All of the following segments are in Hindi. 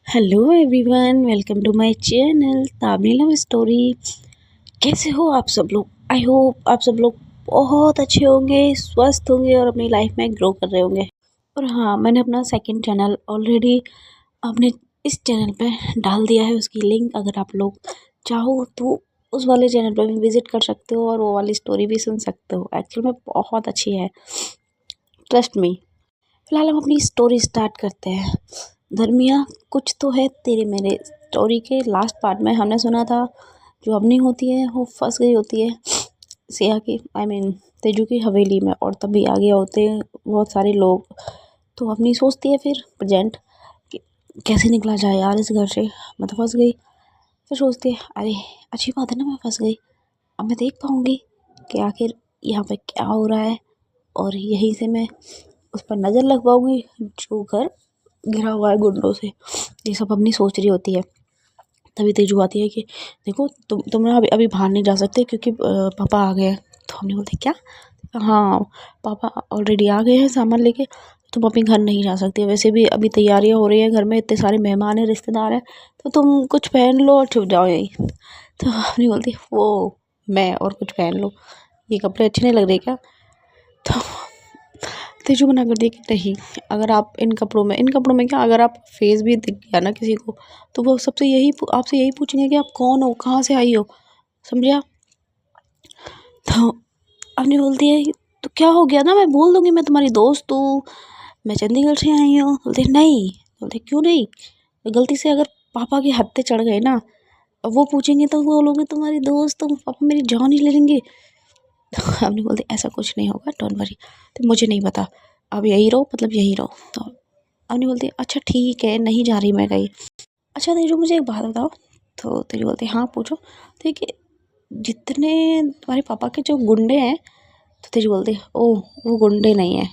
Hello everyone, welcome to my channel Tamil love story. कैसे हो आप सब लोग? आई होप आप सब लोग बहुत अच्छे होंगे, स्वस्थ होंगे और अपनी लाइफ में ग्रो कर रहे होंगे। और हाँ, मैंने अपना सेकंड चैनल ऑलरेडी अपने इस चैनल पे डाल दिया है। उसकी लिंक अगर आप लोग चाहो तो उस वाले चैनल पर भी विजिट कर सकते हो और वो वाली स्टोरी भी सुन सकते हो। एक्चुअल में बहुत अच्छी है, ट्रस्ट मी। फिलहाल हम अपनी स्टोरी स्टार्ट करते हैं। धर्मिया, कुछ तो है तेरे मेरे स्टोरी के लास्ट पार्ट में हमने सुना था जो अवनी होती है वो फंस गई होती है सिया की तेजू की हवेली में, और तभी आगे होते हैं बहुत सारे लोग। तो अवनी सोचती है फिर प्रेजेंट कि कैसे निकला जाए यार इस घर से, मैं तो फंस गई। फिर सोचती है अरे अच्छी बात है ना, मैं फंस गई, अब मैं देख पाऊँगी कि आखिर यहाँ पे क्या हो रहा है, और यहीं से मैं उस पर नज़र लग पाऊँगी जो घर घिरा हुआ है गुंडों से। ये सब अपनी सोच रही होती है। तभी तेजू आती है कि देखो तुम ना अभी अभी बाहर नहीं जा सकते क्योंकि पापा आ गए हैं। तो हमने बोलते क्या? हाँ, पापा ऑलरेडी आ गए हैं सामान लेके, तुम अपने घर नहीं जा सकती। वैसे भी अभी तैयारियां हो रही हैं, घर में इतने सारे मेहमान हैं, रिश्तेदार हैं, तो तुम कुछ पहन लो और छुप जाओ यहीं। तो हमने बोलती वो मैं और कुछ पहन लो, ये कपड़े अच्छे नहीं लग रहे क्या? तो तेजू मना कर दिया कि नहीं, अगर आप इन कपड़ों में क्या, अगर आप फेस भी दिख गया ना किसी को तो वो सबसे यही आपसे यही पूछेंगे कि आप कौन हो, कहाँ से आई हो, समझिया? तो अपनी बोलती है तो क्या हो गया ना, मैं बोल दूंगी मैं तुम्हारी दोस्त हूँ, मैं चंडीगढ़ से आई हूँ। बोलते नहीं। बोलते क्यों नहीं? गलती से अगर पापा के हत्थे चढ़ गए ना, अब वो पूछेंगे तो बोलोगे तुम्हारी दोस्त हूँ, पापा मेरी जान ही ले लेंगे। तो हमने बोलते ऐसा कुछ नहीं होगा, डोंट वरी। तो मुझे नहीं पता, अब यही रहो, मतलब यही रहो। तो हमने बोलती अच्छा ठीक है, नहीं जा रही मैं कहीं। अच्छा तेजू मुझे एक बात बताओ। तो तेजू बोलती हाँ पूछो। ठीक है, जितने तुम्हारे पापा के जो गुंडे हैं, तो तेजू बोलती ओह वो गुंडे नहीं है,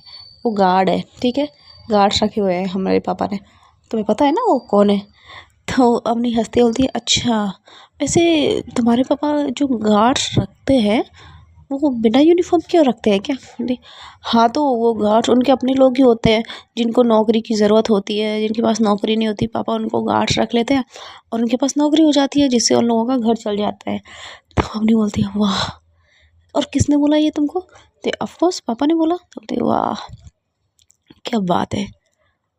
वो गार्ड है, ठीक है, गार्ड्स रखे हुए हैं हमारे पापा ने, तुम्हें पता है ना वो कौन है? तो अपनी हंसती बोलती है अच्छा, वैसे तुम्हारे पापा जो गार्ड्स रखते हैं वो बिना यूनिफॉर्म क्यों रखते हैं क्या? बोली हाँ, तो वो गार्ड्स उनके अपने लोग ही होते हैं जिनको नौकरी की ज़रूरत होती है, जिनके पास नौकरी नहीं होती, पापा उनको गार्ड्स रख लेते हैं और उनके पास नौकरी हो जाती है जिससे उन लोगों का घर चल जाता है। तो मम्मी बोलती है वाह, और किसने बोला ये तुमको? तो ऑफकोर्स पापा ने बोला। तो बोलती वाह क्या बात है,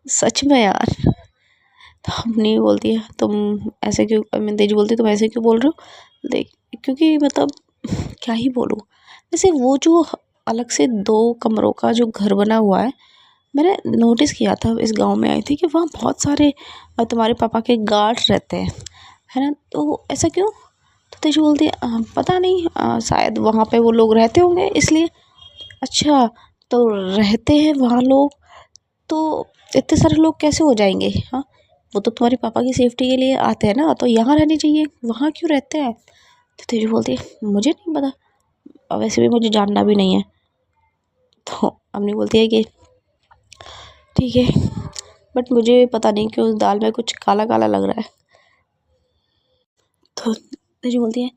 सच में यार। तो मम्मी बोलती है तुम ऐसे क्यों, तेजी बोलती है तुम ऐसे क्यों बोल रहे हो? देख क्योंकि मतलब क्या ही बोलूँ। वैसे वो जो अलग से 2 कमरों का जो घर बना हुआ है, मैंने नोटिस किया था इस गाँव में आई थी कि वहाँ बहुत सारे तुम्हारे पापा के गार्ड्स रहते हैं, है ना? तो ऐसा क्यों? तो तेजू बोलती है पता नहीं, शायद वहाँ पे वो लोग रहते होंगे इसलिए। अच्छा, तो रहते हैं वहाँ लोग, तो इतने सारे लोग कैसे हो जाएंगे? हाँ, वो तो तुम्हारे पापा की सेफ्टी के लिए आते हैं ना, तो यहाँ रहने चाहिए, वहाँ क्यों रहते हैं? तो तेजू बोलती है मुझे नहीं पता, और वैसे भी मुझे जानना भी नहीं है। तो अम्मी बोलती है कि ठीक है, बट मुझे पता नहीं क्यों उस दाल में कुछ काला काला लग रहा है। तो तेजू बोलती है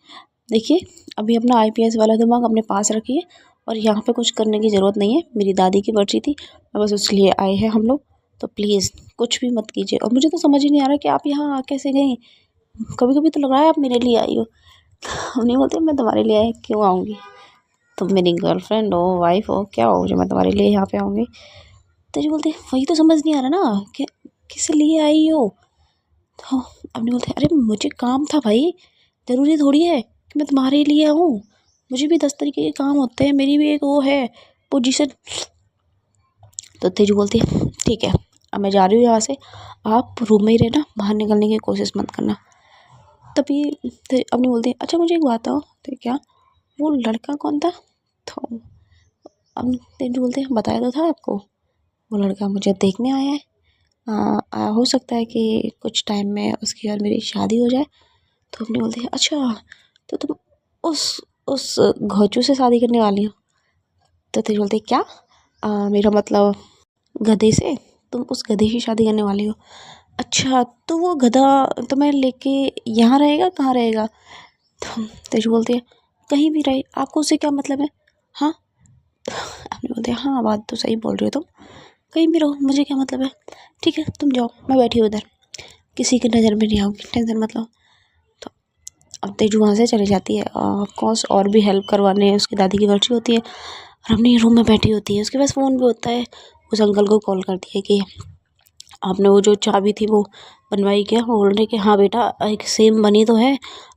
देखिए, अभी अपना आईपीएस वाला दिमाग अपने पास रखिए और यहाँ पे कुछ करने की ज़रूरत नहीं है। मेरी दादी की मर्जी थी, और बस इसलिए आए हैं हम लोग, तो प्लीज़ कुछ भी मत कीजिए। और मुझे तो समझ ही नहीं आ रहा कि आप यहाँ कैसे गई, कभी कभी तो लग रहा है आप मेरे लिए आई हो। नहीं बोलते मैं तुम्हारे लिए आई क्यों आऊँगी, तुम मेरी गर्लफ्रेंड हो, वाइफ हो, क्या हो जो मैं तुम्हारे लिए यहाँ पे आऊँगी? तो जी बोलते वही तो समझ नहीं आ रहा ना कि किस लिए आई हो। तो अपने बोलते अरे मुझे काम था भाई, ज़रूरी थोड़ी है कि मैं तुम्हारे लिए आऊँ, मुझे भी 10 तरीके के काम होते हैं, मेरी भी एक वो है पोजीशन। तो तेजू बोलती है ठीक है, अब मैं जा रही हूँ यहाँ से, आप रूम में ही रहना, बाहर निकलने की कोशिश मत करना। तभी अपनी बोलती है अच्छा मुझे एक बात बताओ, तो क्या वो लड़का कौन था? तो अब तेजू बोलते हैं बताया तो था आपको, वो लड़का मुझे देखने आया है, हो सकता है कि कुछ टाइम में उसकी और मेरी शादी हो जाए। तो अपनी बोलती है अच्छा, तो तुम उस उस घोचू से शादी करने वाली हो? तो तेरी बोलती है क्या? मेरा मतलब गधे से, तुम उस गधे की शादी करने वाली हो? अच्छा, तो वो गधा तुम्हें लेके यहाँ रहेगा, कहाँ रहेगा? तो तेजू बोलती है कहीं भी रहे, आपको उससे क्या मतलब है? हाँ, आपने बोलते हैं हाँ बात तो सही बोल रही हो तुम, कहीं भी रहो मुझे क्या मतलब है, ठीक है तुम जाओ, मैं बैठी हूँ उधर। किसी की नज़र में नहीं आऊँगी, टेंशन मतलब। तो अब तेजू वहाँ से चली जाती है ऑफ कोर्स, और भी हेल्प करवाने उसकी दादी की मर्जी होती है, और अपनी रूम में बैठी होती है। उसके पास फ़ोन भी होता है। उस अंकल को कॉल करती है कि आपने वो जो चाबी थी वो बनवाई क्या? वो बोल रहे कि हाँ बेटा, एक सेम बनी तो है,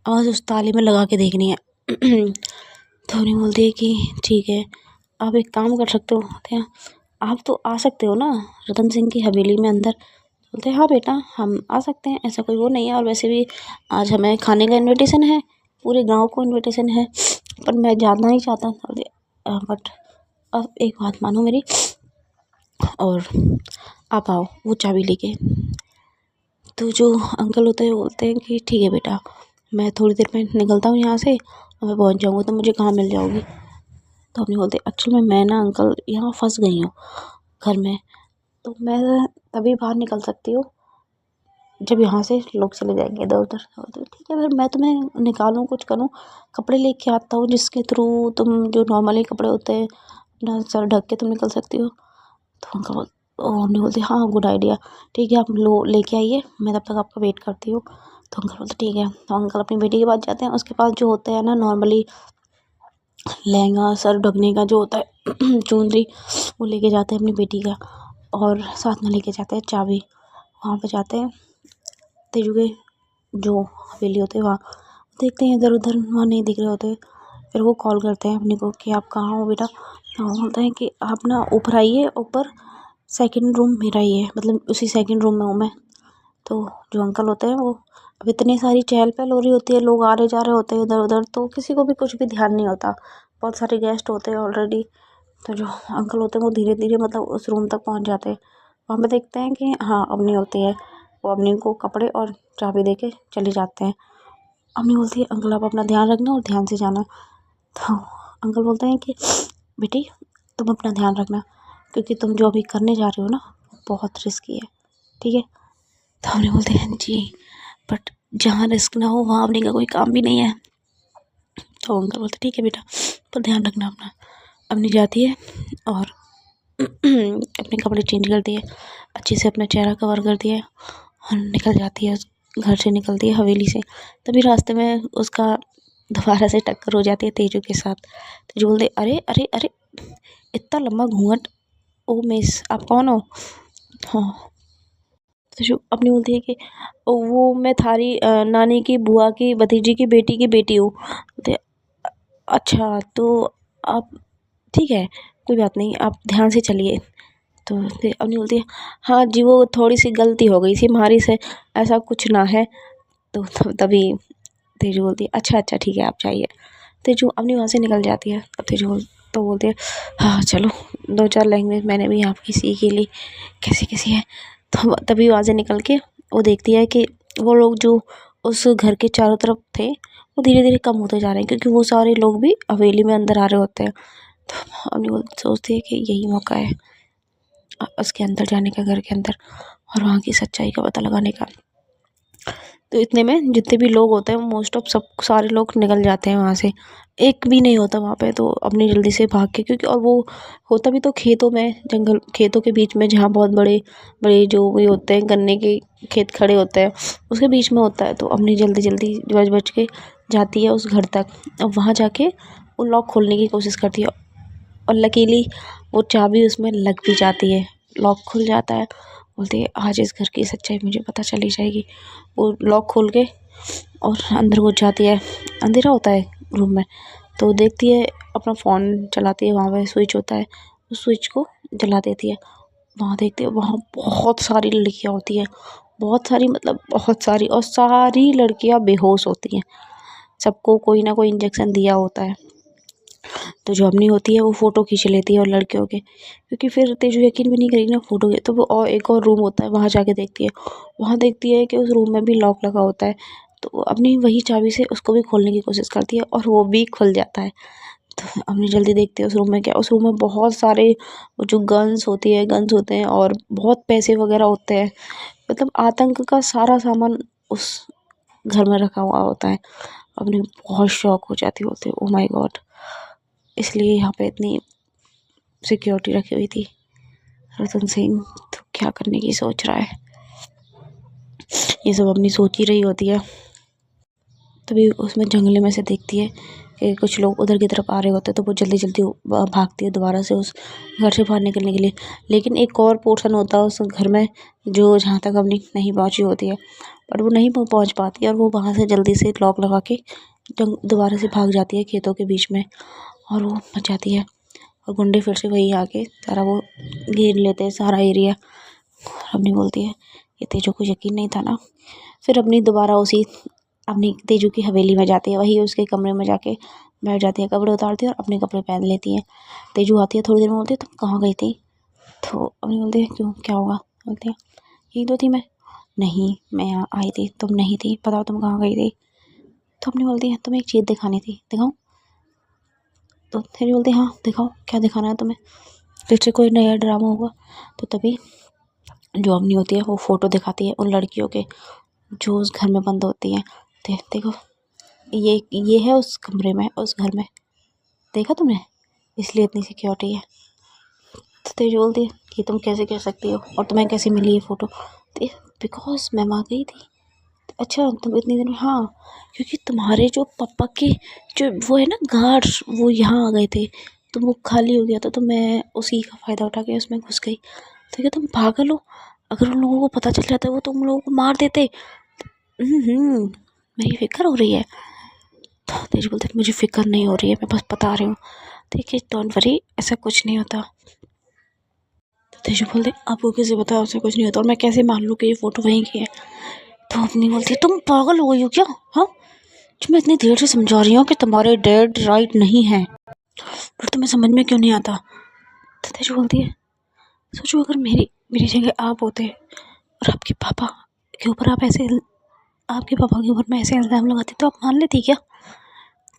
बस उस ताले में लगा के देखनी है। तो उन्हें बोलती है कि ठीक है, आप एक काम कर सकते हो क्या, आप तो आ सकते हो ना रतन सिंह की हवेली में अंदर। बोलते हैं हाँ बेटा, हम आ सकते हैं, ऐसा कोई वो नहीं है, और वैसे भी आज हमें खाने का इनविटेशन है, पूरे गांव को इनविटेशन है, पर मैं जाना नहीं चाहता। बट अब एक बात मानो मेरी, और आप आओ वो चाबी लेके। तो जो अंकल होते हैं बोलते हैं कि ठीक है बेटा, मैं थोड़ी देर में निकलता हूँ यहाँ से, और मैं पहुँच जाऊँगा तो मुझे कहाँ मिल जाओगी। तो अपनी बोलते एक्चुअली मैं ना अंकल यहाँ फंस गई हूँ घर में, तो मैं तभी बाहर निकल सकती हूँ जब यहाँ से लोग चले जाएंगे इधर उधर। तो ठीक है, फिर मैं तुम्हें निकालूँ, कुछ करूँ, कपड़े लेके आता हूँ जिसके थ्रू तुम, जो नॉर्मली कपड़े होते हैं अपना सर ढक के तुम निकल सकती हो। तो अंकल मम्मी बोलती हाँ गुड आइडिया, ठीक है आप लो लेके आइए, मैं तब तक आपका वेट करती हूँ। तो अंकल बोलते ठीक है। तो अंकल अपनी बेटी के पास जाते हैं, उसके पास जो होता है ना नॉर्मली लहंगा सर ढकने का जो होता है चुनरी, वो लेके जाते हैं अपनी बेटी का, और साथ में लेके जाते हैं चाबी। वहाँ पे जाते हैं तेजू के जो हवेली होते हैं वहाँ, देखते हैं इधर उधर, वहाँ नहीं दिख रहे होते। फिर वो कॉल करते हैं अपने को कि आप कहाँ हो बेटा। तो वो बोलते हैं कि आप ना ऊपर आइए, ऊपर सेकंड रूम मेरा ही है, मतलब उसी सेकंड रूम में हूँ मैं। तो जो अंकल होते हैं वो, अब इतनी सारी चहल पहल हो रही होती है, लोग आ रहे जा रहे होते हैं इधर उधर, तो किसी को भी कुछ भी ध्यान नहीं होता, बहुत सारे गेस्ट होते हैं ऑलरेडी। तो जो अंकल होते हैं वो धीरे धीरे मतलब उस रूम तक पहुंच जाते हैं। वहाँ पे देखते हैं कि हाँ अवनी होती है, वो अवनी को कपड़े और चाबी दे के चले जाते हैं। अम्मी बोलती है अंकल आप अपना ध्यान रखना और ध्यान से जाना। तो अंकल बोलते हैं कि बेटी तुम अपना ध्यान रखना, क्योंकि तुम जो अभी करने जा रहे हो ना बहुत रिस्की है, ठीक है। तो हमने बोलते हैं जी, बट जहाँ रिस्क ना हो वहाँ अपने का कोई काम भी नहीं है। तो अंकल बोलते ठीक है बेटा, पर ध्यान रखना अपना। अपनी जाती है और अपने कपड़े चेंज करती है, अच्छे से अपना चेहरा कवर करती है और निकल जाती है, घर से निकलती है हवेली से। तभी रास्ते में उसका दोबारा से टक्कर हो जाती है तेजू के साथ। तेजू बोलते अरे अरे अरे, इतना लंबा घूंघट, ओ मिस आप कौन हो। हाँ। तेजू अपनी बोलती है कि वो मैं थारी नानी की बुआ की भतीजी की बेटी हूँ। बोलते अच्छा तो आप, ठीक है कोई बात नहीं, आप ध्यान से चलिए। तो अपनी बोलती है हाँ जी वो थोड़ी सी गलती हो गई थी हमारी से, ऐसा कुछ ना है। तो तभी तेजू बोलती है अच्छा अच्छा ठीक है आप जाइए। तेजू अपनी वहाँ से निकल जाती है। अब तेजू तो बोलती है हाँ चलो, दो चार लैंग्वेज मैंने भी आपकी सीख ही ली, कैसी कैसी है। तो तभी वहाँ से निकल के वो देखती है कि वो लोग जो उस घर के चारों तरफ थे वो धीरे धीरे कम होते जा रहे हैं, क्योंकि वो सारे लोग भी हवेली में अंदर आ रहे होते हैं। तो अपनी वो सोचती है कि यही मौका है उसके अंदर जाने का, घर के अंदर, और वहाँ की सच्चाई का पता लगाने का। तो इतने में जितने भी लोग होते हैं मोस्ट ऑफ सब सारे लोग निकल जाते हैं वहाँ से, एक भी नहीं होता वहाँ पे। तो अपनी जल्दी से भाग के, क्योंकि और वो होता भी तो खेतों में, जंगल खेतों के बीच में, जहाँ बहुत बड़े बड़े जो भी होते हैं गन्ने के खेत खड़े होते हैं उसके बीच में होता है। तो अपनी जल्दी जल्दी बच बच के जाती है उस घर तक। अब वहाँ जाके वो लॉक खोलने की कोशिश करती है, और लकीली वो चाबी उसमें लग भी जाती है, लॉक खुल जाता है। बोलती है आज इस घर की सच्चाई मुझे पता चली जाएगी। वो लॉक खोल के और अंदर घुस जाती है। अंधेरा होता है रूम में, तो देखती है अपना फ़ोन चलाती है, वहाँ पे स्विच होता है, उस स्विच को जला देती है। वहाँ देखती है वहाँ बहुत सारी लड़कियाँ होती हैं, बहुत सारी मतलब बहुत सारी, और सारी लड़कियाँ बेहोश होती हैं, सबको कोई ना कोई इंजेक्शन दिया होता है। तो जो अम्मी होती है वो फ़ोटो खींच लेती है और लड़कियों के, क्योंकि फिर तेजू यकीन भी नहीं करेगी ना फ़ोटो के। तो वो और एक और रूम होता है वहाँ जाके देखती है, वहाँ देखती है कि उस रूम में भी लॉक लगा होता है। तो वो अपनी वही चाबी से उसको भी खोलने की कोशिश करती है और वो भी खुल जाता है। तो अम्मी जल्दी देखती है उस रूम में क्या, उस रूम में बहुत सारे वो जो गन्स होती है, गन्स होते हैं और बहुत पैसे वगैरह होते हैं, मतलब आतंक का सारा सामान उस घर में रखा हुआ होता है। अपनी बहुत शौक हो जाती होती है, ओ माय गॉड, इसलिए यहाँ पे इतनी सिक्योरिटी रखी हुई थी। रतन सिंह तो क्या करने की सोच रहा है। ये सब अपनी सोच ही रही होती है। तभी उसमें जंगले में से देखती है कि कुछ लोग उधर की तरफ आ रहे होते हैं, तो वो जल्दी जल्दी भागती है दोबारा से उस घर से बाहर निकलने के लिए। लेकिन एक और पोर्शन होता है उस घर में जो जहाँ तक अपनी नहीं पहुँची होती है, पर वो नहीं पहुँच पाती है और वो वहाँ से जल्दी से लॉक लगा के दोबारा से भाग जाती है खेतों के बीच में, और वो बच जाती है। और गुंडे फिर से वही आके सारा वो घेर लेते हैं सारा एरिया। अपनी बोलती है ये तेजू को यकीन नहीं था ना। फिर अपनी दोबारा उसी अपनी तेजू की हवेली में जाती है, वही उसके कमरे में जाके बैठ जाती है, कपड़े उतारती है और अपने कपड़े पहन लेती है। तेजू आती है थोड़ी देर में, बोलती है तुम कहाँ गई थी? तो अपनी बोलती है क्यों, क्या होगा? बोलती है यही तो थी मैं। नहीं, मैं यहाँ आई थी, तुम नहीं थी, बताओ तुम कहाँ गई थी? तो अपनी बोलती है तुम्हें एक चीज़ दिखानी थी, दिखाऊं? तो तेजू बोलती है हाँ दिखाओ, क्या दिखाना है तुम्हें? फिर से कोई नया ड्रामा होगा। तो तभी जो अपनी होती है वो फ़ोटो दिखाती है उन लड़कियों के जो उस घर में बंद होती हैं। देखो ये है उस कमरे में, उस घर में, देखा तुमने? इसलिए इतनी सिक्योरिटी है। तो तेज बोलती है कि तुम कैसे कह सकती हो और तुम्हें कैसे मिली ये फ़ोटो? तो बिकॉज मैम आ गई थी। अच्छा तुम इतनी देर में? हाँ, क्योंकि तुम्हारे जो पापा के जो वो है ना गार्ड्स, वो यहाँ आ गए थे, तो वो खाली हो गया था, तो मैं उसी का फ़ायदा उठा के उसमें घुस गई। तो क्या तुम पागल हो? अगर उन लोगों को पता चल जाता वो तुम लोगों को मार देते। मेरी फिक्र हो रही है। तो तेज बोलते मुझे फिक्र नहीं हो रही है, मैं बस बता रही हूँ। देखिए डोंट वरी, ऐसा कुछ नहीं होता। तो तेजू बोलते आपको कैसे बताया ऐसा कुछ नहीं होता, और मैं कैसे मान लूँ कि ये फ़ोटो वहीं की है? तो अपनी बोलती तुम पागल हो गई हो क्या? हाँ, जो मैं इतनी देर से समझा रही हूँ कि तुम्हारे डैड राइट नहीं है, पर तुम्हें समझ में क्यों नहीं आता? तो तेजू बोलती है सोचो अगर मेरी मेरी जगह आप होते और आपके पापा के ऊपर आपके पापा के ऊपर मैं ऐसे इल्ज़ाम लगाती तो आप मान लेती क्या?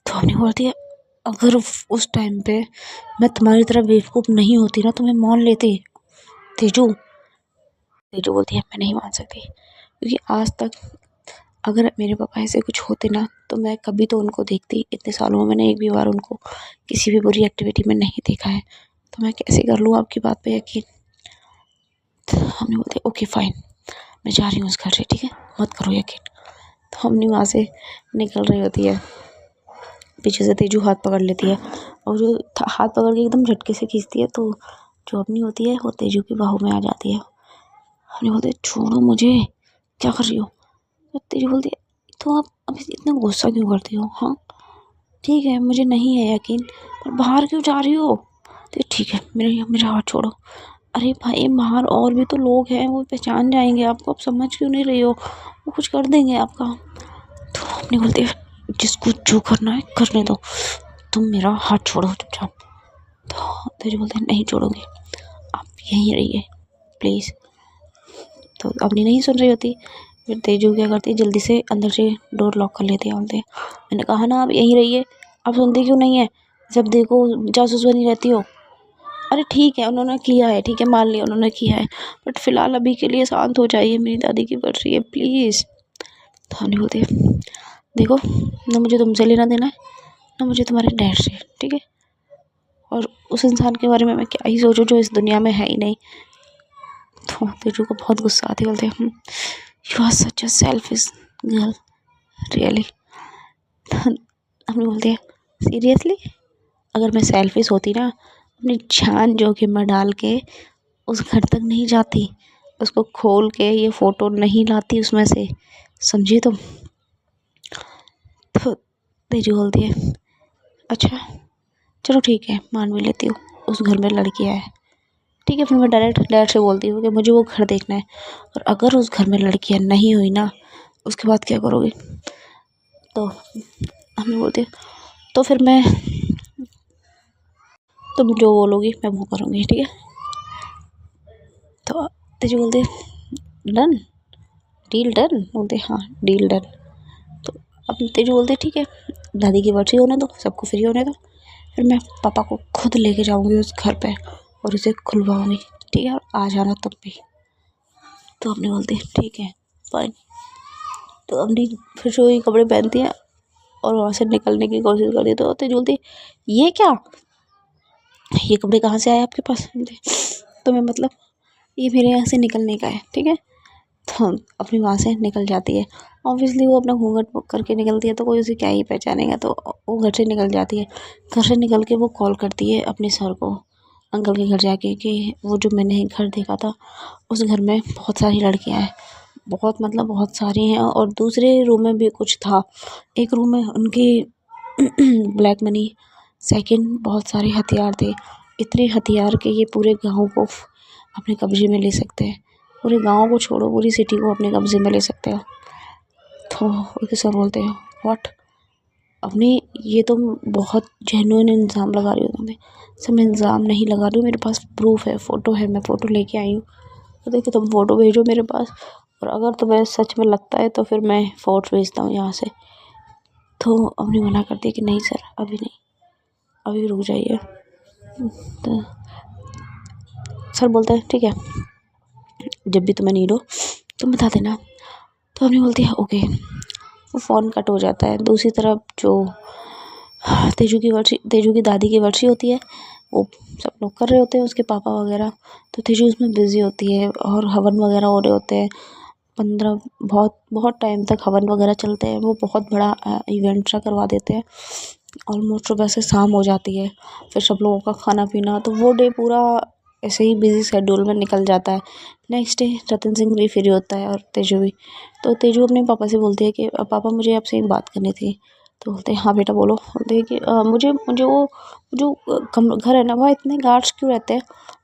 तो अपनी बोलती है अगर उस टाइम पे मैं तुम्हारी तरह बेवकूफ़ नहीं होती ना तो मैं मान लेती। तेजू तेजू बोलती है मैं नहीं मान सकती, क्योंकि आज तक अगर मेरे पापा ऐसे कुछ होते ना तो मैं कभी तो उनको देखती। इतने सालों में मैंने एक भी बार उनको किसी भी बुरी एक्टिविटी में नहीं देखा है, तो मैं कैसे कर लूँ आपकी बात पे यकीन? हमने बोलते ओके फाइन, मैं जा रही हूँ उस घर से, ठीक है, मत करो यकीन। तो हमने वहाँ से निकल रही होती है, पीछे से तेजू हाथ पकड़ लेती है, और जो हाथ पकड़ के एकदम झटके से खींचती है, तो जो अपनी होती है वो तेजू की बाहों में आ जाती है। हमने बोलते छोड़ो मुझे, क्या कर रही हो? तो तेजू बोलती है तो आप अभी इतना गुस्सा क्यों करती हो? हाँ ठीक है मुझे नहीं है यकीन, पर बाहर क्यों जा रही हो? तो ठीक है मेरा हाथ छोड़ो। अरे भाई बाहर और भी तो लोग हैं, वो पहचान जाएंगे आपको, आप समझ क्यों नहीं रही हो? वो कुछ कर देंगे आपका। तो अपनी बोलती है जिसको जो करना है करने दो, तुम मेरा हाथ छोड़ो चुपचाप। तो तेजू बोलते हैं नहीं छोड़ोगे, आप यहीं रहिए प्लीज़। तो अपनी नहीं सुन रही होती, फिर तेजू क्या करती है जल्दी से अंदर से डोर लॉक कर लेती है। बोलते मैंने कहा ना आप यहीं रहिए, आप सुनती क्यों नहीं है? जब देखो जासूस बनी रहती हो। अरे ठीक है उन्होंने किया है, ठीक है मान लिया उन्होंने किया है, बट फ़िलहाल अभी के लिए शांत हो जाइए, मेरी दादी की पड़ रही है प्लीज़। तो हम बोलते देखो ना मुझे तुमसे लेना देना है ना मुझे तुम्हारे डैड से, ठीक है, और उस इंसान के बारे में मैं क्या ही सोचूं जो इस दुनिया में है ही नहीं। तो तेजू को बहुत गुस्सा आती, बोलते you are such a selfish girl really. हम बोलते हैं सीरियसली, अगर मैं सेल्फिश होती ना अपनी जान जोखिम में डाल के उस घर तक नहीं जाती, उसको खोल के ये फ़ोटो नहीं लाती उसमें से, समझी तुम? तो तेजू बोलती है अच्छा चलो ठीक है मान भी लेती हूँ उस घर में लड़कियाँ है, ठीक है। फिर मैं डायरेक्ट डैड से बोलती हूँ कि मुझे वो घर देखना है, और अगर उस घर में लड़कियाँ नहीं हुई ना उसके बाद क्या करोगे? तो हमें बोलती है तो फिर मैं तुम जो बोलोगी मैं वो करूँगी, ठीक है। तो तेजू बोलते डन, डील डन। बोलते हाँ डील डन। तो अब तेजू बोलते ठीक है दादी की बर्सी होने दो, सबको फ्री होने दो, फिर मैं पापा को खुद लेके जाऊँगी उस घर पे और उसे खुलवाऊँगी, ठीक है, और आ जाना तुम भी। तो अपने बोलते ठीक है फाइन। तो अपनी फिर से वही कपड़े पहनती है और वहाँ से निकलने की कोशिश करती है। तो तेजू बोलती ये क्या, ये कपड़े कहाँ से आए आपके पास? तुम्हें मतलब ये मेरे यहाँ से निकलने का है, ठीक है। तो अपनी वहाँ से निकल जाती है। ऑब्वियसली वो अपना घूंघट करके निकलती है तो कोई उसे क्या ही पहचानेगा, तो वो घर से निकल जाती है। घर से निकल के वो कॉल करती है अपने सर को, अंकल के घर जाके, कि वो जो मैंने घर देखा था उस घर में बहुत सारी लड़कियां हैं, बहुत मतलब बहुत सारी हैं, और दूसरे रूम में भी कुछ था। एक रूम में उनकी ब्लैक मनी, सेकंड बहुत सारे हथियार थे, इतने हथियार के ये पूरे गांव को अपने कब्जे में ले सकते हैं, पूरे गांव को छोड़ो पूरी सिटी को अपने कब्जे में ले सकते हैं। तो उसके सर बोलते हैं व्हाट, अपनी ये तुम बहुत जेन्युइन इल्ज़ाम लगा रही हो तुम्हें। सर मैं इल्ज़ाम नहीं लगा रही हूँ, मेरे पास प्रूफ है, फ़ोटो है, मैं फ़ोटो लेके आई हूँ। तो देखिए तुम फ़ोटो भेजो मेरे पास, और अगर तुम्हें सच में लगता है तो फिर मैं फ़ोटो भेजता हूँ यहाँ से। तो हमने मना कर दिया कि नहीं सर अभी नहीं, अभी रुक जाइए। तो सर बोलता है ठीक है, जब भी तुम्हें नीड हो तुम बता देना। तो हमने बोलती है ओके। वो फ़ोन कट हो जाता है। दूसरी तरफ जो तेजू की दादी की वर्षी होती है, वो सब लोग कर रहे होते हैं, उसके पापा वगैरह। तो तेजू उसमें बिज़ी होती है और हवन वगैरह हो रहे होते हैं। 15 बहुत बहुत टाइम तक हवन वगैरह चलते हैं। वो बहुत बड़ा इवेंट सा करवा देते हैं। ऑलमोस्ट सुबह से शाम हो जाती है, फिर सब लोगों का खाना पीना, तो वो डे पूरा ऐसे ही बिज़ी शेड्यूल में निकल जाता है। नेक्स्ट डे रतन सिंह भी फ्री होता है और तेजू भी। तो तेजू अपने पापा से बोलती है कि पापा मुझे आपसे एक बात करनी थी। तो बोलते हैं हाँ बेटा बोलो। बोलते हैं कि मुझे मुझे वो जो घर है ना, वहाँ इतने गार्ड्स क्यों रहते हैं।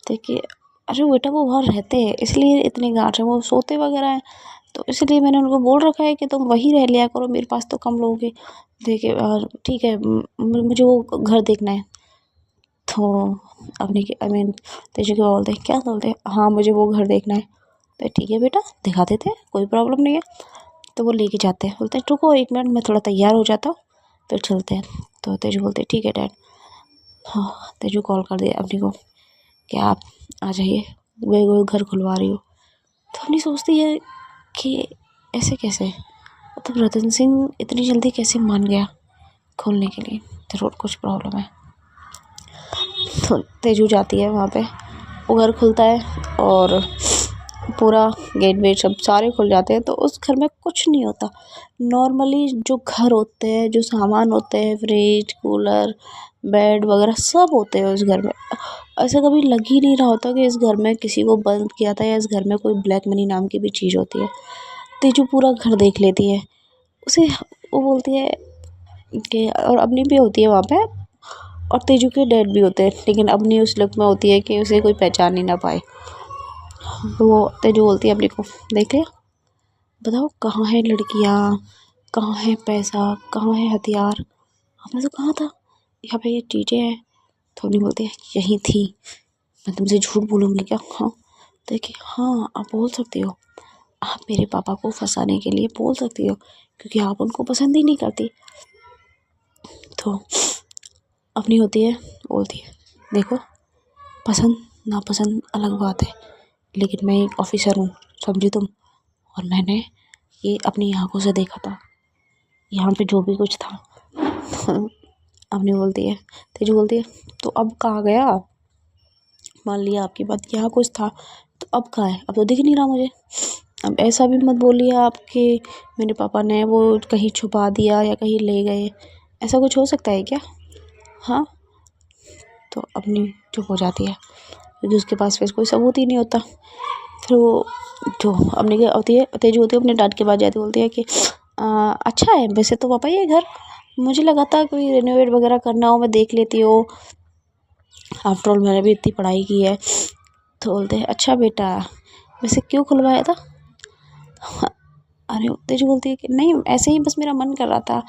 देखिए अरे बेटा वो वहाँ रहते हैं इसलिए इतने गार्ड्स हैं, वो सोते वगैरह हैं, तो इसलिए मैंने उनको बोल रखा है कि तुम वहीं रह लिया करो, मेरे पास तो कम लोग हैं। देखिए ठीक है, मुझे वो घर देखना है। तो अपने आई मीन तेजू क्या बोलते हैं, क्या बोलते हैं, हाँ मुझे वो घर देखना है। तो ठीक है बेटा दिखा देते हैं, कोई प्रॉब्लम नहीं है। तो वो लेके जाते हैं, बोलते हैं रुको 1 मिनट मैं थोड़ा तैयार हो जाता हूँ फिर चलते हैं। तो तेजू बोलते हैं ठीक है डैड। हाँ तेजू कॉल कर दिया अपनी को कि आप आ जाइए, वो घर खुलवा रही हो। तो अपनी सोचती है कि ऐसे कैसे, मतलब रतन सिंह इतनी जल्दी कैसे मान गया खोलने के लिए, ज़रूर कुछ प्रॉब्लम है। तो तेजू जाती है वहाँ पे, वो घर खुलता है और पूरा गेट वेट सब सारे खुल जाते हैं। तो उस घर में कुछ नहीं होता। नॉर्मली जो घर होते हैं, जो सामान होते हैं, फ्रिज कूलर बेड वगैरह सब होते हैं उस घर में। ऐसा कभी लग ही नहीं रहा होता कि इस घर में किसी को बंद किया था या इस घर में कोई ब्लैक मनी नाम की भी चीज़ होती है। तेजू पूरा घर देख लेती है, उसे वो बोलती है कि, और अपनी भी होती है वहाँ पे, और तेजू के डैड भी होते हैं, लेकिन अपनी उस लुक में होती है कि उसे कोई पहचान ही ना पाए। तो वो तेजू बोलती है अपनी को देख लिया, बताओ कहाँ है लड़कियाँ, कहाँ है पैसा, कहाँ है हथियार, आपने तो कहा था यहाँ पे ये चीज़ें हैं। तो अपनी बोलती है यही थी, मैं तुमसे झूठ बोलूँगी क्या। हाँ देखिए हाँ आप बोल सकती हो, आप मेरे पापा को फंसाने के लिए बोल सकती हो क्योंकि आप उनको पसंद ही नहीं करती। तो अपनी होती है, बोलती है देखो पसंद नापसंद अलग बात है, लेकिन मैं एक ऑफिसर हूँ समझी तुम, और मैंने ये अपनी आंखों से देखा था यहाँ पे जो भी कुछ था। अपनी बोलती है, तेजू बोलती है तो अब कहाँ गया, मान लिया आपकी बात यहाँ कुछ था तो अब कहाँ है, अब तो दिख नहीं रहा मुझे। अब ऐसा भी मत बोलिए आपके मेरे पापा ने वो कहीं छुपा दिया या कहीं ले गए, ऐसा कुछ हो सकता है क्या। हाँ तो अपनी चुप हो जाती है क्योंकि उसके पास फिर कोई सबूत ही नहीं होता। फिर वो जो अपनी क्या होती है, तेजू होती है, अपने डैड के पास जाती बोलती है कि अच्छा है वैसे तो पापा ये घर, मुझे लगा था कोई रेनोवेट वगैरह करना हो मैं देख लेती हो, आफ्टर ऑल मैंने भी इतनी पढ़ाई की है। तो बोलते हैं अच्छा बेटा वैसे क्यों खुलवाया था। अरे तेजू बोलती है कि नहीं ऐसे ही बस मेरा मन कर रहा था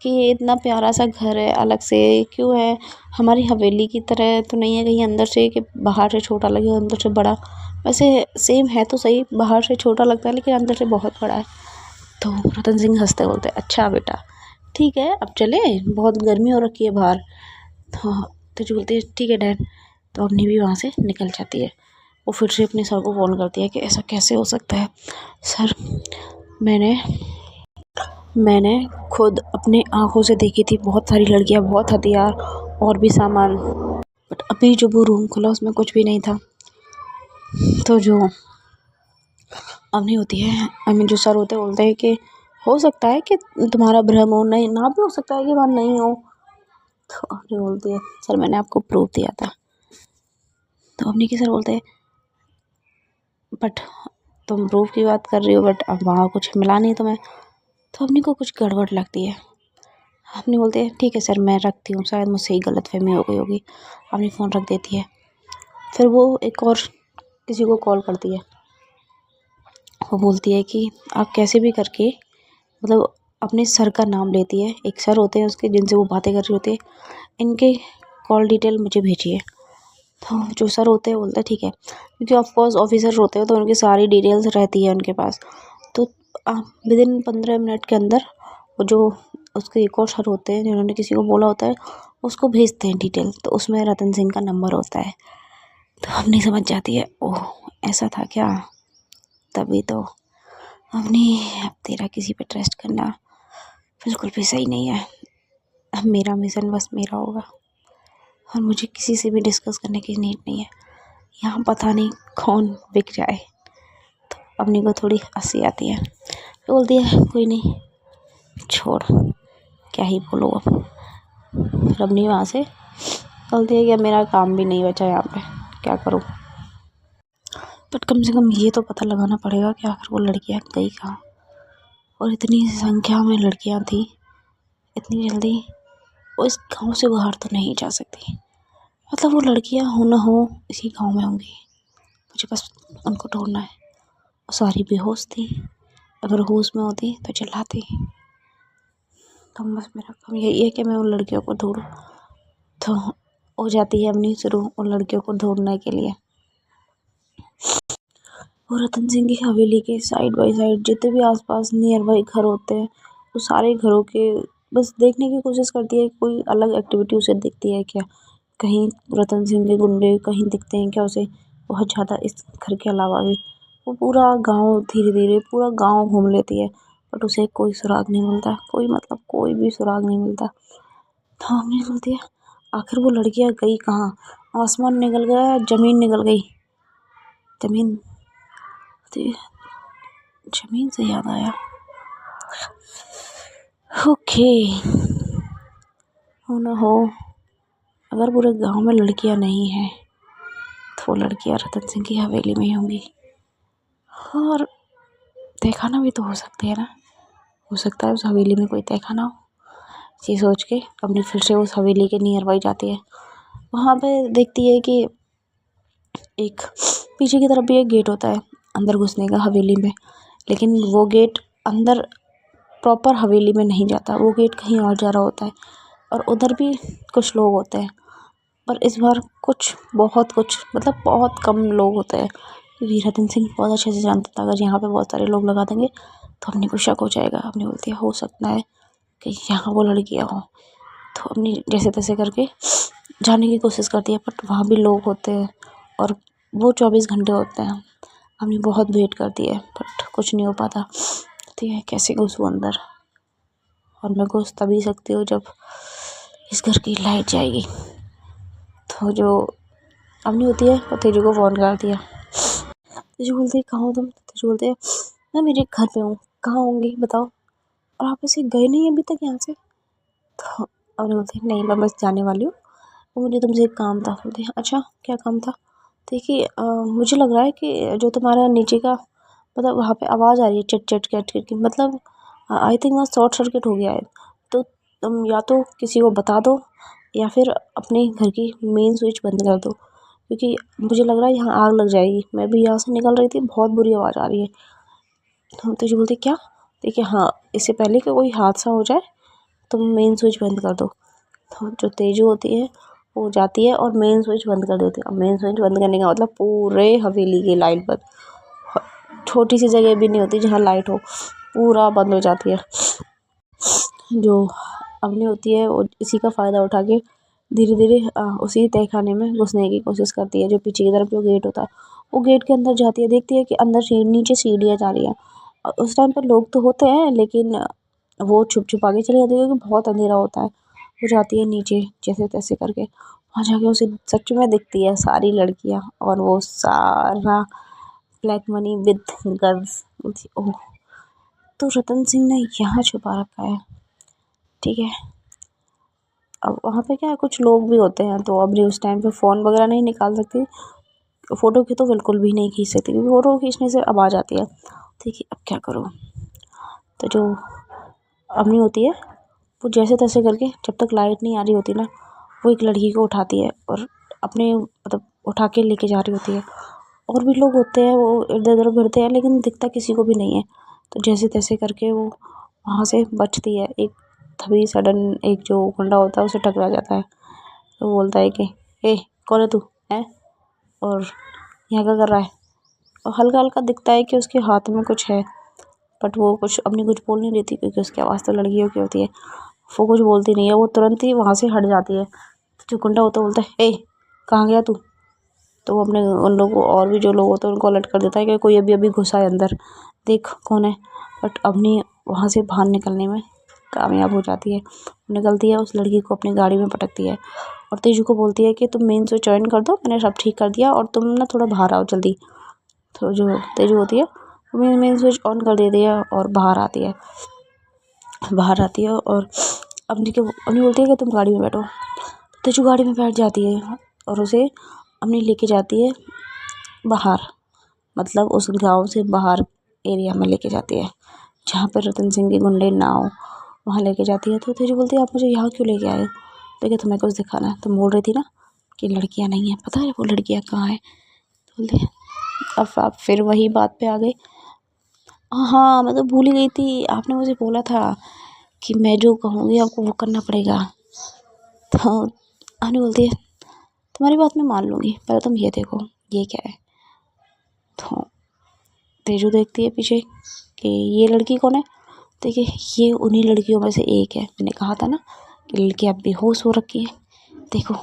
कि ये इतना प्यारा सा घर है अलग से, क्यों है हमारी हवेली की तरह तो नहीं है कहीं अंदर से कि बाहर से छोटा लगे और अंदर से बड़ा, वैसे सेम है तो सही, बाहर से छोटा लगता है लेकिन अंदर से बहुत बड़ा है। तो रतन सिंह हंसते बोलते अच्छा बेटा ठीक है अब चले, बहुत गर्मी हो रखी है बाहर। तो बोलती है ठीक है डैड। तो अपनी भी वहाँ से निकल जाती है। वो फिर से अपने सर को फ़ोन करती है कि ऐसा कैसे हो सकता है सर, मैंने खुद अपने आँखों से देखी थी बहुत सारी लड़कियाँ, बहुत हथियार और भी सामान, बट अभी जो वो रूम खुला उसमें कुछ भी नहीं था। तो जो अवनी होती है, जो सर होते हैं बोलते हैं कि हो सकता है कि तुम्हारा भ्रम हो, नहीं ना भी हो सकता है कि वहाँ नहीं हो। तो अवनी बोलती है सर मैंने आपको प्रूफ दिया था। तो अवनी के सर बोलते हैं बट तुम प्रूफ की बात कर रही हो बट अब वहाँ कुछ मिला नहीं तुम्हें। तो अवनी को कुछ गड़बड़ लगती है। अवनी बोलते हैं ठीक है सर मैं रखती हूँ, शायद मुझसे ही गलतफहमी हो गई होगी। अवनी फ़ोन रख देती है। फिर वो एक और किसी को कॉल करती है। वो बोलती है कि आप कैसे भी करके मतलब अपने सर का नाम लेती है। एक सर होते हैं उसके जिनसे वो बातें कर रही होती है, इनके कॉल डिटेल मुझे भेजिए। तो जो सर होते हैं बोलते हैं ठीक है, क्योंकि ऑफ कोर्स ऑफिसर होते हैं तो उनकी सारी डिटेल्स रहती है उनके पास। तो विदिन 15 मिनट के अंदर वो जो उसके एक और सर होते हैं जिन्होंने किसी को बोला होता है उसको भेजते हैं डिटेल। तो उसमें रतन सिंह का नंबर होता है। तो हमने समझ जाती है ओह ऐसा था क्या। तभी तो हमने अब तेरा किसी पे ट्रस्ट करना बिल्कुल भी सही नहीं है। अब मेरा मिशन बस मेरा होगा और मुझे किसी से भी डिस्कस करने की नीड नहीं है। यहाँ पता नहीं कौन बिक जाए। तो अपनी को थोड़ी हंसी आती है। तो बोलती है कोई नहीं छोड़, क्या ही बोलो अब। फिर अपनी वहाँ से बोलती है कि अब मेरा काम भी नहीं बचा यहाँ पे, क्या करूँ। बट कम से कम ये तो पता लगाना पड़ेगा कि आखिर वो लड़कियाँ गई कहाँ। और इतनी संख्या में लड़कियाँ थी, इतनी जल्दी वो इस गांव से बाहर तो नहीं जा सकती। मतलब वो लड़कियां हो ना हो इसी गांव में होंगी। मुझे बस उनको ढूंढना है। वो सारी बेहोश थी, अगर होश में होती तो चिल्लाती। तो बस मेरा काम यही है कि मैं उन लड़कियों को ढूंढूं। तो हो जाती है अपनी शुरू उन लड़कियों को ढूंढने के लिए। और रतन सिंह की हवेली के साइड बाई साइड जितने भी आसपास नियर बाई घर होते हैं वो सारे घरों के बस देखने की कोशिश करती है कोई अलग एक्टिविटी उसे दिखती है क्या, कहीं रतन सिंह के गुंडे कहीं दिखते हैं क्या उसे बहुत ज़्यादा इस घर के अलावा भी। वो पूरा गांव धीरे धीरे पूरा गांव घूम लेती है बट उसे कोई सुराग नहीं मिलता, कोई मतलब कोई भी सुराग नहीं मिलता। तो हमने बोलती है आखिर वो लड़कियां गई कहाँ। आसमान निकल गया या ज़मीन निकल गई। ज़मीन ज़मीन से याद आया, ओके हो ना हो अगर पूरे गांव में लड़कियां नहीं हैं तो वो लड़कियां रतन सिंह की हवेली में ही होंगी। और तहखाना भी तो हो सकते हैं ना, हो सकता है उस हवेली में कोई तहखाना हो। ये सोच के अपनी फिर से उस हवेली के नियर बाई जाती है। वहाँ पे देखती है कि एक पीछे की तरफ भी एक गेट होता है अंदर घुसने का हवेली में, लेकिन वो गेट अंदर प्रॉपर हवेली में नहीं जाता, वो गेट कहीं और जा रहा होता है। और उधर भी कुछ लोग होते हैं पर इस बार कुछ मतलब बहुत कम लोग होते हैं क्योंकि रतन सिंह बहुत अच्छे से जानता था अगर यहाँ पे बहुत सारे लोग लगा देंगे तो अपने को शक हो जाएगा। अपनी बोलती है हो सकता है कि यहाँ वो लड़कियाँ हों। तो अपनी जैसे तैसे करके जाने की कोशिश करती है बट वहाँ भी लोग होते हैं और वो 24 घंटे होते हैं। हमने बहुत वेट करती है बट कुछ नहीं हो पाता। कहती है कैसे घुसूँ अंदर, और मैं घुस तभी सकती हूँ जब इस घर की लाइट जाएगी। तो जो अवनी होती है वो तेजू को फ़ोन करती है। तेजू बोलती है कहाँ हो तुम। तेजू बोलते हैं मैं मेरे घर पे हूँ, कहाँ होंगी बताओ, और आप ऐसे गए नहीं अभी तक यहाँ से। तो अवनी बोलती है नहीं मैं बस जाने वाली हूँ, तो मुझे तुमसे एक काम था। बोलते हैं अच्छा क्या काम था। देखिए मुझे लग रहा है कि जो तुम्हारा नीचे का मतलब वहाँ पे आवाज़ आ रही है चट चट कैट की, मतलब आई थिंक वहाँ शॉर्ट सर्किट हो गया है। तो तुम या तो किसी को बता दो या फिर अपने घर की मेन स्विच बंद कर दो, क्योंकि मुझे लग रहा है यहाँ आग लग जाएगी। मैं भी यहाँ से निकल रही थी, बहुत बुरी आवाज़ आ रही है। तो तेजू बोलती क्या। देखिए हाँ इससे पहले कि कोई हादसा हो जाए तुम मेन स्विच बंद कर दो। तो जो तेजू होती है वो जाती है और मेन स्विच बंद कर देती है। और मेन स्विच बंद करने का मतलब पूरे हवेली की लाइट बंद, छोटी सी जगह भी नहीं होती जहाँ लाइट हो, पूरा बंद हो जाती है। जो अवनी होती है वो इसी का फ़ायदा उठा के धीरे धीरे उसी तहखाने में घुसने की कोशिश करती है। जो पीछे की तरफ जो गेट होता है वो गेट के अंदर जाती है, देखती है कि अंदर नीचे सीढ़ियाँ जा रही हैं। और उस टाइम पर लोग तो होते हैं लेकिन वो छुप छुपा के चली जाती है क्योंकि बहुत अंधेरा होता है। वो जाती है नीचे जैसे तैसे करके, वहाँ जाके उसे सच में दिखती है सारी लड़कियाँ और वो सारा ब्लैक मनी विद गर्ल्स। बोलती ओह, तो रतन सिंह ने यहाँ छुपा रखा है, ठीक है। अब वहाँ पे क्या है, कुछ लोग भी होते हैं, तो अब उस टाइम पे फ़ोन वगैरह नहीं निकाल सकती, फ़ोटो की तो बिल्कुल भी नहीं खींच सकती, क्योंकि फ़ोटो खींचने से आवाज़ आती है। ठीक है, अब क्या करूँ। तो जो अम्मी होती है वो जैसे तैसे करके, जब तक लाइट नहीं आ रही होती ना, वो एक लड़की को उठाती है और अपने मतलब उठा के लेके जा रही होती है। और भी लोग होते हैं, वो इधर उधर फिरते हैं, लेकिन दिखता किसी को भी नहीं है। तो जैसे तैसे करके वो वहाँ से बचती है। एक तभी सडन एक जो गुंडा होता है उसे टकरा जाता है। तो वो बोलता है कि ए, कौन है तू, है, और यहाँ क्या कर रहा है। और हल्का हल्का दिखता है कि उसके हाथ में कुछ है, बट वो कुछ अपनी कुछ बोल नहीं देती, क्योंकि उसकी आवाज़ तो लड़कियों की होती है। वो कुछ बोलती नहीं है, वो तुरंत ही वहाँ से हट जाती है। तो जो गुंडा होता है बोलता है, ए, कहाँ गया तू। तो वो अपने उन लोगों को, और भी जो लोग होते हैं उनको अलर्ट कर देता है कि कोई अभी अभी घुसा है अंदर, देख कौन है। बट अपनी वहाँ से बाहर निकलने में कामयाब हो जाती है। निकलती है, उस लड़की को अपनी गाड़ी में पटकती है और तेजू को बोलती है कि तुम मेन स्विच ऑन कर दो, मैंने सब ठीक कर दिया, और तुम ना थोड़ा बाहर आओ जल्दी। तो जो तेजू होती है वो मेन स्विच ऑन कर देती है और बाहर आती है। और अपनी बोलती है कि तुम गाड़ी में बैठो। तेजू गाड़ी में बैठ जाती है और उसे अपनी लेके जाती है बाहर, मतलब उस गांव से बाहर एरिया में लेके जाती है, जहाँ पर रतन सिंह के गुंडे ना हो, वहाँ लेके जाती है। तो तेजू बोलती है, आप मुझे यहाँ क्यों लेके आए हो। तो क्या तुम्हें कुछ दिखाना है, तुम बोल रही थी ना कि लड़कियाँ नहीं हैं, पता है वो लड़कियाँ कहाँ हैं। तो बोलते हैं, अब आप फिर वही बात पे आ गए। हाँ, मैं तो भूल ही गई थी, आपने मुझे बोला था कि मैं जो कहूँगी आपको वो करना पड़ेगा। तो आने बोलती है, तुम्हारी बात मैं मान लूँगी, पहले तुम ये देखो ये क्या है। तो तेजू देखती है पीछे कि ये लड़की कौन है। देखिए, ये उन्हीं लड़कियों में से एक है, मैंने कहा था ना कि लड़कियाँ बेहोश हो रखी है। देखो,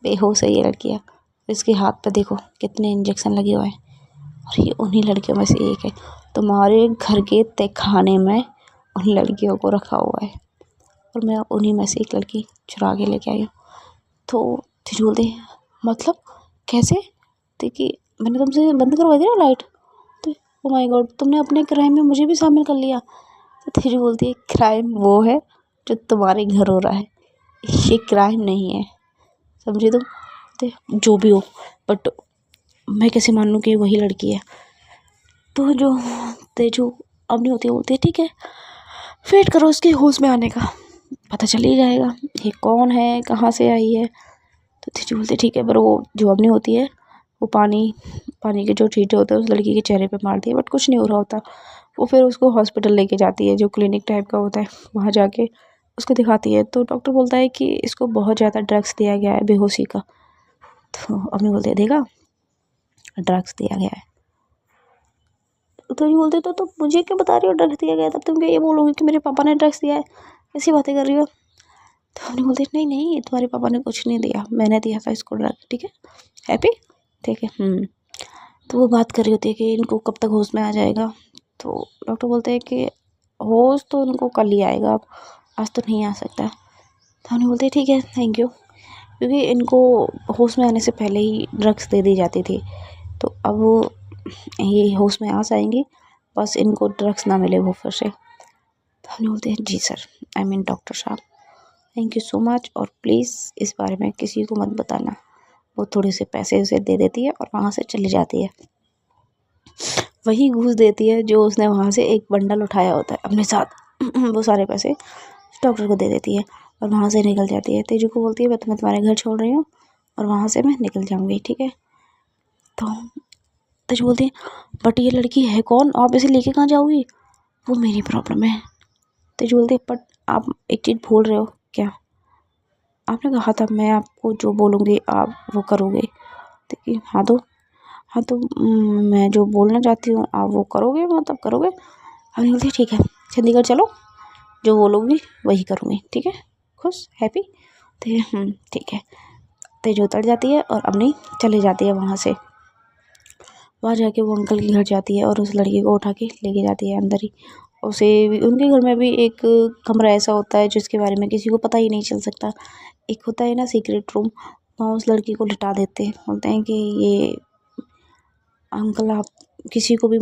बेहोश है ये लड़कियाँ, इसके हाथ पे देखो कितने इंजेक्शन लगे हुए हैं, और ये उन्हीं लड़कियों में से एक है। तुम्हारे घर के तहखाने में उन लड़कियों को रखा हुआ है, और मैं उन्हीं में से एक लड़की चुरा के लेके आई हूँ। तो तेजू बोलते हैं, मतलब कैसे। देखिए, मैंने तुमसे बंद करवाई थी ना लाइट। तो ओ माय गॉड, तुमने अपने क्राइम में मुझे भी शामिल कर लिया। तो तेजू बोलती है, क्राइम वो है जो तुम्हारे घर हो रहा है, ये क्राइम नहीं है, समझे तुम। तो जो भी हो, बट मैं कैसे मान लूँ कि वही लड़की है। तो जो तेजू अब नहीं होती, बोलती है ठीक है, वेट करो उसके होश में आने का, पता चल ही जाएगा ये कौन है, कहाँ से आई है। तो तेजू बोलती है ठीक है, पर वो जो अब नहीं होती है, वो पानी के जो छींटे होते हैं उस लड़की के चेहरे पे मारती है, बट कुछ नहीं हो रहा होता। वो फिर उसको हॉस्पिटल लेके जाती है, जो क्लिनिक टाइप का होता है, वहाँ जाके उसको दिखाती है। तो डॉक्टर बोलता है कि इसको बहुत ज़्यादा ड्रग्स दिया गया है, बेहोशी का। तो अपने बोलते हैं, देखा, ड्रग्स दिया गया है। तो ये बोलते तो मुझे क्या बता रही हो ड्रग्स दिया गया है, तब तुम क्या ये बोलोगे कि मेरे पापा ने ड्रग्स दिया है, ऐसी बातें कर रही हो। तो अपने बोलते नहीं नहीं, तुम्हारे पापा ने कुछ नहीं दिया, मैंने दिया था इसको ड्रग्स, ठीक है, हैप्पी, ठीक है। तो वो बात कर रही होती है कि इनको कब तक होश में आ जाएगा। तो डॉक्टर बोलते हैं कि होश तो इनको कल ही आएगा, अब आज तो नहीं आ सकता। तो हमने बोलते ठीक है, थैंक यू, क्योंकि इनको होश में आने से पहले ही ड्रग्स दे दी जाती थी। तो अब ये होश में आ जाएंगी, बस इनको ड्रग्स ना मिले वो फिर से। तो हमने बोलते हैं जी सर, आई मीन डॉक्टर साहब, थैंक यू सो मच, और प्लीज़ इस बारे में किसी को मत बताना। वो थोड़े से पैसे उसे दे देती है और वहाँ से चली जाती है। वही घूस देती है जो उसने वहाँ से एक बंडल उठाया होता है अपने साथ वो सारे पैसे डॉक्टर को दे देती है और वहाँ से निकल जाती है। तेजू को बोलती है, मैं तुम्हारे घर छोड़ रही हूँ और वहाँ से मैं निकल जाऊँगी, ठीक है। तो तेजू बोलती है, बट ये लड़की है कौन, आप इसे लेके कहाँ जाओगी, वो मेरी प्रॉब्लम है। तेजू बोलती है, बट आप एक चीज़ भूल रहे हो क्या, आपने कहा था मैं आपको जो बोलूँगी आप वो करोगे। देखिए, हाँ तो मैं जो बोलना चाहती हूँ आप वो करोगे, मतलब करोगे। हमने बोलती ठीक है, चंडीगढ़ चलो, जो बोलूँगी वही करूँगी, ठीक है, खुश, हैप्पी। तो ठीक है, तेज उतर जाती है और अपनी चली जाती है वहाँ से। वहाँ जाके वो अंकल के घर जाती है और उस लड़की को उठा के लेके जाती है अंदर ही। उसे उनके घर में भी एक कमरा ऐसा होता है जिसके बारे में किसी को पता ही नहीं चल सकता। एक होता है ना सीक्रेट रूम, वहाँ उस लड़की को लिटा देते हैं, बोलते हैं कि ये अंकल आप किसी को भी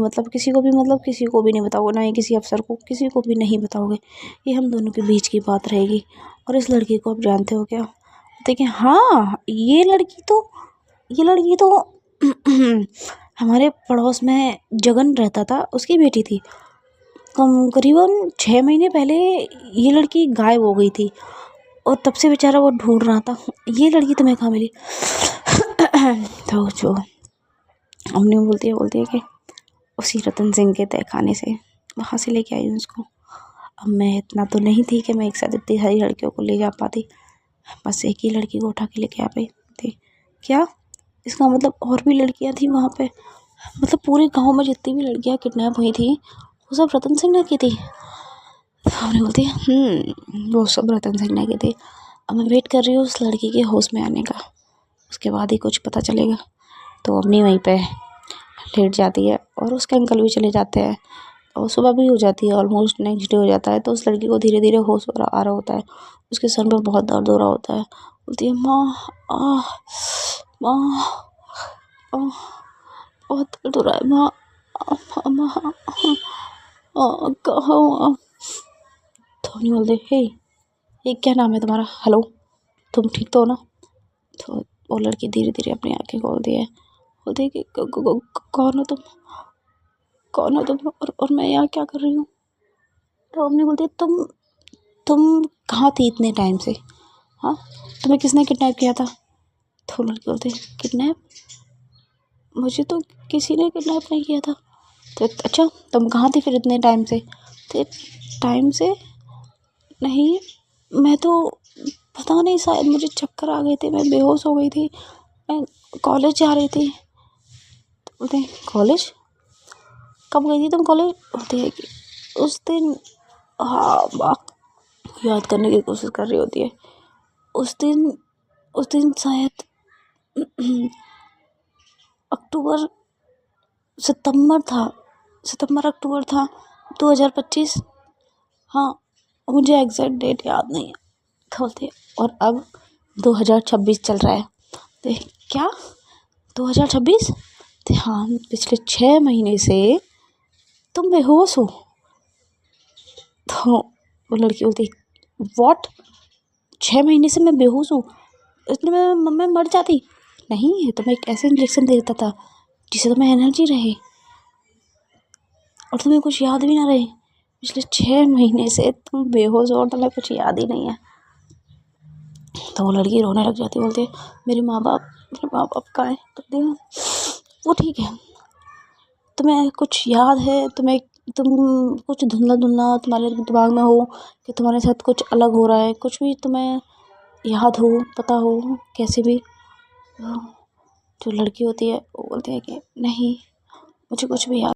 नहीं बताओगे, ना ही किसी अफसर को, किसी को भी नहीं बताओगे। ये हम दोनों के बीच की बात रहेगी। और इस लड़की को आप जानते हो क्या? देखिए हाँ, ये लड़की तो हमारे पड़ोस में जगन रहता था, उसकी बेटी थी। करीबन 6 महीने पहले ये लड़की गायब हो गई थी और तब से बेचारा वो ढूंढ रहा था। ये लड़की तुम्हें कहाँ मिली? तो जो अम्मी बोलती है कि उसी रतन सिंह के तहखाने से वहाँ से लेके आई हूँ उसको। अब मैं इतना तो नहीं थी कि मैं एक साथ इतनी सारी लड़कियों को ले जा पाती, बस एक ही लड़की को उठा के लेके आ पाई थी। क्या इसका मतलब और भी लड़कियां थी वहाँ पे? मतलब पूरे गांव में जितनी भी लड़कियां किडनैप हुई थी वो सब रतन सिंह ने की थी? हमने बोलती है वो सब रतन सिंह ने की थी। अब मैं वेट कर रही हूँ उस लड़की के होश में आने का, उसके बाद ही कुछ पता चलेगा। तो अपनी वहीं पे लेट जाती है और उसके अंकल भी चले जाते हैं और सुबह भी हो जाती है, ऑलमोस्ट नेक्स्ट डे हो जाता है। तो उस लड़की को धीरे धीरे होश आ रहा होता है, उसके सर में बहुत दर्द हो रहा होता है। बोलती है माँ माँ बहुत दर्द हो रहा है माँ, माँ कहाँ? तो नहीं बोलते हे ये क्या नाम है तुम्हारा? हेलो, तुम ठीक तो हो ना? तो वो लड़की धीरे धीरे अपनी आंखें खोलती है, बोलती है कि कौन हो तुम, कौन हो तुम, और मैं यहाँ क्या कर रही हूँ? तो अम्मी बोलती है तुम कहाँ थी इतने टाइम से? हाँ, तुम्हें किसने किडनैप किया था? तो लड़की बोलती है किडनैप? मुझे तो किसी ने किडनैप नहीं किया था। तो अच्छा तुम कहाँ थी फिर इतने टाइम से? तो टाइम से नहीं, मैं तो पता नहीं, शायद मुझे चक्कर आ गए थे, मैं बेहोश हो गई थी, मैं कॉलेज जा रही थी। तो बोलते हैं कॉलेज? कब गई थी तुम कॉलेज? होती है कि उस दिन, हाँ याद करने की कोशिश कर रही होती है। उस दिन शायद अक्टूबर सितंबर अक्टूबर था 2025। हाँ मुझे एग्जैक्ट डेट याद नहीं है। बोलते और अब 2026 चल रहा है। तो क्या 2026? तो हाँ पिछले 6 महीने से तुम बेहोश हो। तो वो लड़की बोलती व्हाट, 6 महीने से मैं बेहोश हूँ, इतने में मैं मर जाती? नहीं, तुम्हें एक ऐसा इंजेक्शन दे देता था जिससे तुम्हें एनर्जी रहे और तुम्हें कुछ याद भी ना रहे। पिछले 6 महीने से तुम बेहोश हो और तुम्हें कुछ याद ही नहीं है। तो वो लड़की रोने लग जाती, बोलती है मेरे माँ बाप कहाँ हैं? तो वो ठीक है, तुम्हें कुछ याद है, तुम कुछ धुंधला धुंधला तुम्हारे दिमाग में हो कि तुम्हारे साथ कुछ अलग हो रहा है, कुछ भी तुम्हें याद हो, पता हो कैसे भी? जो लड़की होती है वो बोलती है कि नहीं मुझे कुछ भी याद